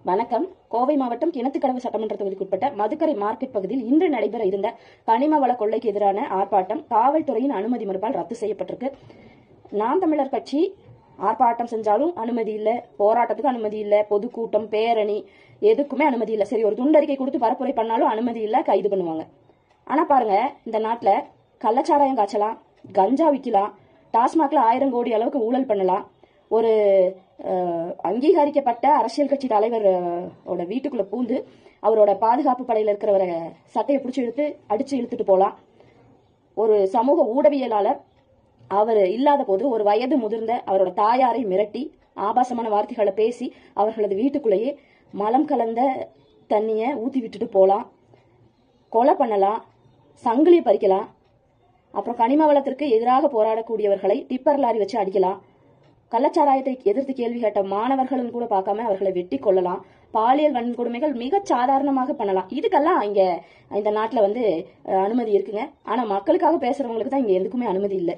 வணக்கம். கோவை மாவட்டம் கிணத்துக்கடவு சட்டமன்ற தொகுதிக்குட்பட்ட மதுக்கரை மார்க்கெட் பகுதியில் இன்று நடைபெற இருந்த கனிம வள கொள்ளைக்கு எதிரான ஆர்ப்பாட்டம் காவல்துறையின் அனுமதி மறுப்பால் ரத்து செய்யப்பட்டிருக்கு. நாம் தமிழர் கட்சி ஆர்ப்பாட்டம் செஞ்சாலும் அனுமதி இல்ல, போராட்டத்துக்கு அனுமதி இல்ல, பொதுக்கூட்டம் பேரணி எதுக்குமே அனுமதி இல்ல. சரி, ஒரு துண்டறிக்கை கொடுத்து பரப்புரை பண்ணாலும் அனுமதி இல்ல, கைது பண்ணுவாங்க. ஆனா பாருங்க, இந்த நாட்டுல கள்ளச்சாராயம் காய்ச்சலாம், கஞ்சா விற்கலாம், டாஸ்மாக்ல 1000 கோடி அளவுக்கு ஊழல் பண்ணலாம். ஒரு அங்கீகரிக்கப்பட்ட அரசியல் கட்சி தலைவர் வீட்டுக்குள்ள பூந்து அவரோட பாதுகாப்பு படையில இருக்கிறவரை சட்டையை பிடிச்சி அடிச்சு இழுத்துட்டு போலாம். ஒரு சமூக ஊடகவியலாளர் அவர் இல்லாத போது ஒரு வயது முதிர்ந்த அவரோட தாயாரை மிரட்டி ஆபாசமான வார்த்தைகளை பேசி அவர்களது வீட்டுக்குள்ளேயே மலம் கலந்த தண்ணிய ஊத்தி விட்டுட்டு போலாம். கொலை பண்ணலாம், சங்கிலியை பறிக்கலாம். அப்புறம் கனிம வளத்திற்கு எதிராக போராடக்கூடியவர்களை டிப்பர் லாரி வச்சு அடிக்கலாம். கள்ளச்சாராயத்தை எதிர்த்து கேள்வி கேட்ட மாணவர்களும் கூட பார்க்காம அவர்களை வெட்டி கொள்ளலாம். பாலியல் வன்கொடுமைகள் மிக சாதாரணமாக பண்ணலாம். இதுக்கெல்லாம் இந்த நாட்டுல அனுமதி இருக்குங்க. ஆனா மக்களுக்காக பேசுறவங்களுக்கு தான் இங்க எதுக்குமே அனுமதி இல்லை.